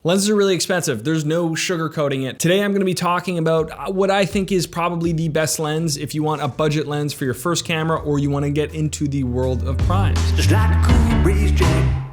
Lenses are really expensive. There's no sugarcoating it. Today I'm going to be talking about what I think is probably the best lens if you want a budget lens for your first camera or you want to get into the world of primes. Just like a cool breeze, Jack.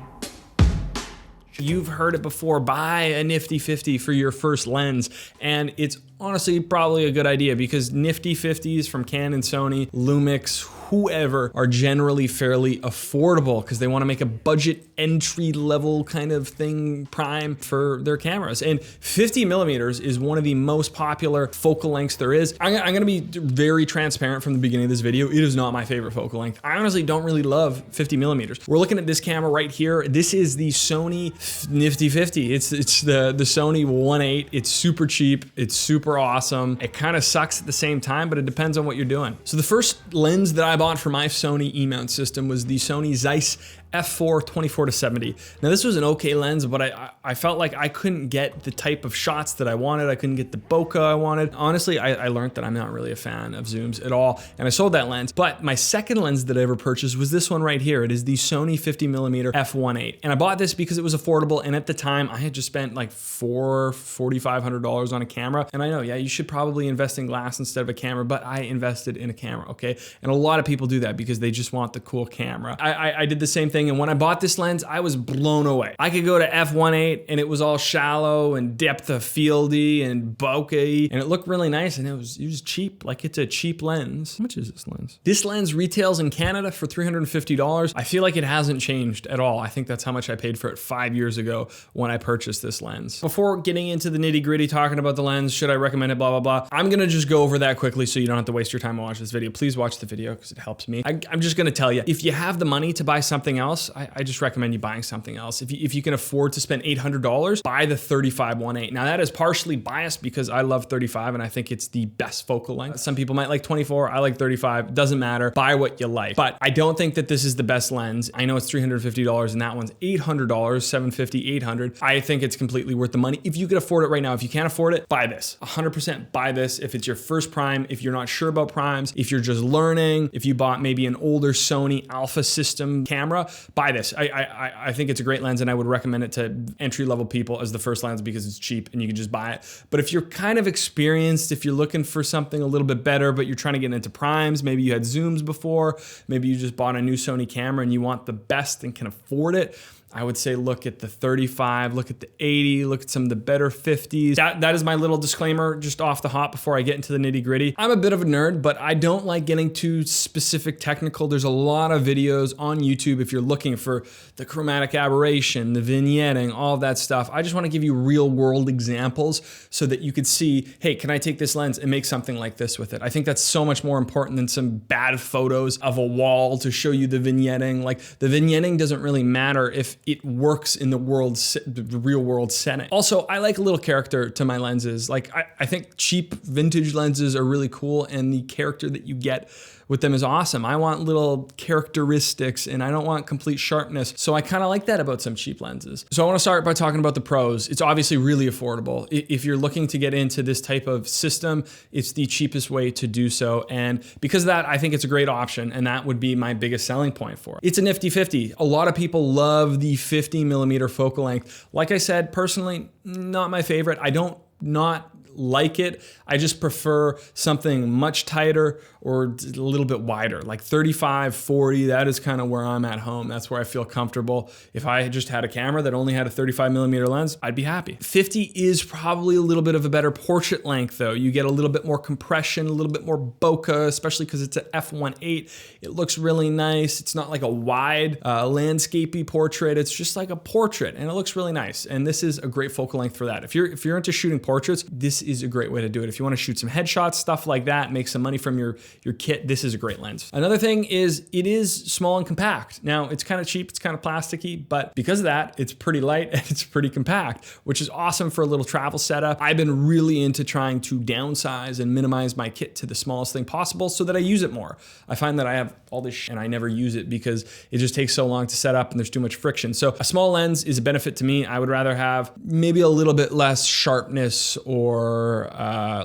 You've heard it before, buy a nifty 50 for your first lens, and it's honestly probably a good idea because nifty 50s from Canon, Sony, Lumix, whoever are generally fairly affordable because they want to make a budget entry level kind of thing prime for their cameras. And 50 millimeters is one of the most popular focal lengths there is. I'm going to be very transparent from the beginning of this video. It is not my favorite focal length. I honestly don't really love 50 millimeters. We're looking at this camera right here. This is the Sony nifty 50. It's the Sony 1.8. It's super cheap. It's super awesome. It kind of sucks at the same time, but it depends on what you're doing. So the first lens that I bought for my Sony E-mount system was the Sony Zeiss f4 24-70. Now this was an okay lens, but I felt like I couldn't get the type of shots that I wanted. I couldn't get the bokeh I wanted. Honestly, I learned that I'm not really a fan of zooms at all, and I sold that lens. But my second lens that I ever purchased was this one right here. It is the Sony 50mm f1.8. And I bought this because it was affordable, and at the time I had just spent like $4,500 on a camera. And I know, yeah, you should probably invest in glass instead of a camera, but I invested in a camera, okay? And a lot of people do that because they just want the cool camera. I did the same thing, and when I bought this lens, I was blown away. I could go to f1.8 and it was all shallow and depth of fieldy and bokeh, and it looked really nice, and it was cheap. Like, it's a cheap lens. How much is this lens? This lens retails in Canada for $350. I feel like it hasn't changed at all. I think that's how much I paid for it 5 years ago when I purchased this lens. Before getting into the nitty gritty talking about the lens, should I recommend it, blah, blah, blah, I'm gonna just go over that quickly so you don't have to waste your time and watch this video. Please watch the video because it helps me. I'm just gonna tell you, if you have the money to buy something else, I just recommend you buying something else. If you can afford to spend $800, buy the 35 1.8. Now that is partially biased because I love 35 and I think it's the best focal length. Some people might like 24, I like 35, doesn't matter. Buy what you like. But I don't think that this is the best lens. I know it's $350 and that one's $800, $750, $800. I think it's completely worth the money. If you could afford it right now, if you can't afford it, buy this. 100% buy this. If it's your first prime, if you're not sure about primes, if you're just learning, if you bought maybe an older Sony Alpha system camera, buy this. I think it's a great lens and I would recommend it to entry-level people as the first lens because it's cheap and you can just buy it. But if you're kind of experienced, if you're looking for something a little bit better, but you're trying to get into primes, maybe you had zooms before, maybe you just bought a new Sony camera and you want the best and can afford it, I would say look at the 35, look at the 80, look at some of the better 50s. That is my little disclaimer just off the hop before I get into the nitty gritty. I'm a bit of a nerd, but I don't like getting too specific technical. There's a lot of videos on YouTube if you're looking for the chromatic aberration, the vignetting, all of that stuff. I just want to give you real world examples so that you could see, hey, can I take this lens and make something like this with it? I think that's so much more important than some bad photos of a wall to show you the vignetting. Like, the vignetting doesn't really matter if it works in the real world setting. Also, I like a little character to my lenses. Like, I think cheap vintage lenses are really cool and the character that you get with them is awesome. I want little characteristics and I don't want complete sharpness. So I kind of like that about some cheap lenses. So I want to start by talking about the pros. It's obviously really affordable. If you're looking to get into this type of system, it's the cheapest way to do so. And because of that, I think it's a great option. And that would be my biggest selling point for it. It's a nifty 50. A lot of people love the 50mm focal length. Like I said, personally, not my favorite. I don't not like it. I just prefer something much tighter or a little bit wider, like 35, 40. That is kind of where I'm at home. That's where I feel comfortable. If I just had a camera that only had a 35mm lens, I'd be happy. 50 is probably a little bit of a better portrait length though. You get a little bit more compression, a little bit more bokeh, especially because it's an f1.8. It looks really nice. It's not like a wide landscapey portrait. It's just like a portrait and it looks really nice. And this is a great focal length for that. If you're into shooting portraits, this is a great way to do it. If you want to shoot some headshots, stuff like that, make some money from your kit, this is a great lens. Another thing is it is small and compact. Now, it's kind of cheap, it's kind of plasticky, but because of that, it's pretty light and it's pretty compact, which is awesome for a little travel setup. I've been really into trying to downsize and minimize my kit to the smallest thing possible so that I use it more. I find that I have all this shit and I never use it because it just takes so long to set up and there's too much friction. So a small lens is a benefit to me. I would rather have maybe a little bit less sharpness or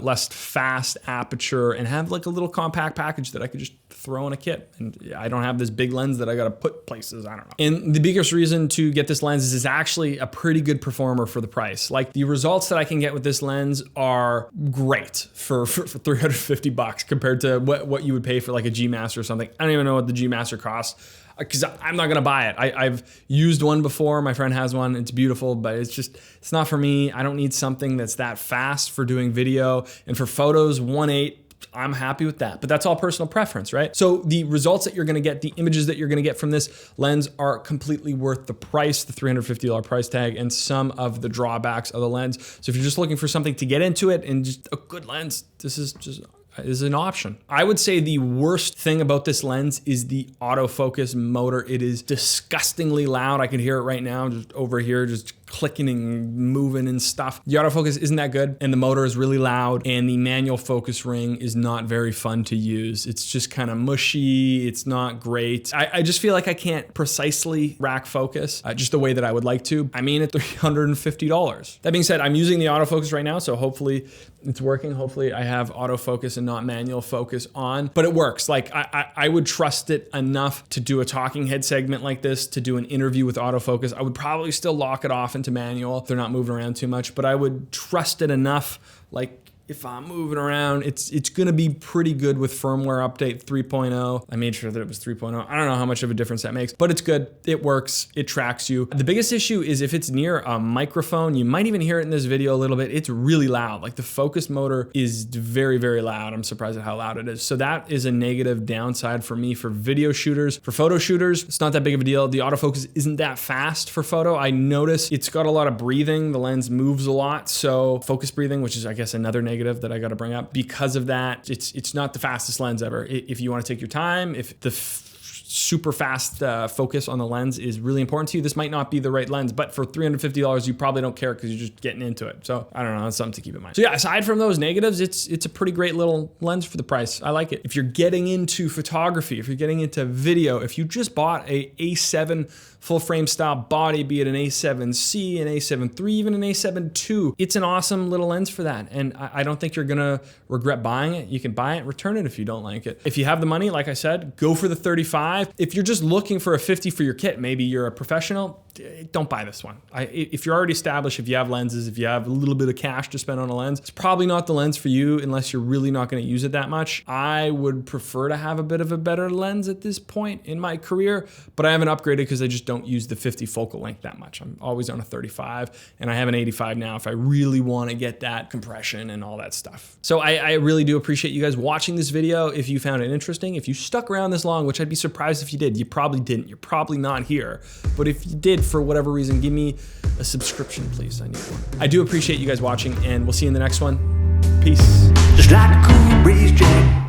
less fast aperture and have like a little compact package that I could just throw in a kit. And I don't have this big lens that I got to put places. I don't know. And the biggest reason to get this lens is it's actually a pretty good performer for the price. Like the results that I can get with this lens are great for 350 bucks compared to what you would pay for like a G Master or something. I don't even know what the G Master costs, because I'm not gonna buy it. I've used one before, my friend has one, it's beautiful, but it's not for me. I don't need something that's that fast for doing video, and for photos, 1.8, I'm happy with that, but that's all personal preference, right? So the results that you're gonna get, the images that you're gonna get from this lens are completely worth the price, the $350 price tag, and some of the drawbacks of the lens. So if you're just looking for something to get into it and just a good lens, this is an option. I would say the worst thing about this lens is the autofocus motor. It is disgustingly loud. I can hear it right now, just over here, just clicking and moving and stuff. The autofocus isn't that good, and the motor is really loud, and the manual focus ring is not very fun to use. It's just kind of mushy. It's not great. I just feel like I can't precisely rack focus just the way that I would like to. I mean, at $350. That being said, I'm using the autofocus right now, so hopefully it's working. Hopefully I have autofocus and not manual focus on, but it works. Like I would trust it enough to do a talking head segment like this, to do an interview with autofocus. I would probably still lock it off into manual if they're not moving around too much, but I would trust it enough. Like if I'm moving around, it's gonna be pretty good with firmware update 3.0. I made sure that it was 3.0. I don't know how much of a difference that makes, but it's good. It works, it tracks you. The biggest issue is if it's near a microphone. You might even hear it in this video a little bit. It's really loud. Like the focus motor is very, very loud. I'm surprised at how loud it is. So that is a negative downside for me for video shooters. For photo shooters, it's not that big of a deal. The autofocus isn't that fast for photo. I notice it's got a lot of breathing. The lens moves a lot. So focus breathing, which is I guess another negative that I got to bring up. Because of that, it's not the fastest lens ever. If you want to take your time, if the super fast focus on the lens is really important to you, this might not be the right lens, but for $350, you probably don't care because you're just getting into it. So I don't know, that's something to keep in mind. So yeah, aside from those negatives, it's a pretty great little lens for the price. I like it. If you're getting into photography, if you're getting into video, if you just bought a A7 full frame style body, be it an A7C, an A7 III, even an A7 II, it's an awesome little lens for that. And I don't think you're gonna regret buying it. You can buy it, return it if you don't like it. If you have the money, like I said, go for the 35. If you're just looking for a 50 for your kit, maybe you're a professional, don't buy this one. If you're already established, if you have lenses, if you have a little bit of cash to spend on a lens, it's probably not the lens for you unless you're really not gonna use it that much. I would prefer to have a bit of a better lens at this point in my career, but I haven't upgraded because I just don't use the 50 focal length that much. I'm always on a 35, and I have an 85 now if I really wanna get that compression and all that stuff. So I really do appreciate you guys watching this video. If you found it interesting, if you stuck around this long, which I'd be surprised if you did, you probably didn't. You're probably not here. But if you did, for whatever reason, give me a subscription, please. I need one. I do appreciate you guys watching, and we'll see you in the next one. Peace. Just like a cool breeze, Jack.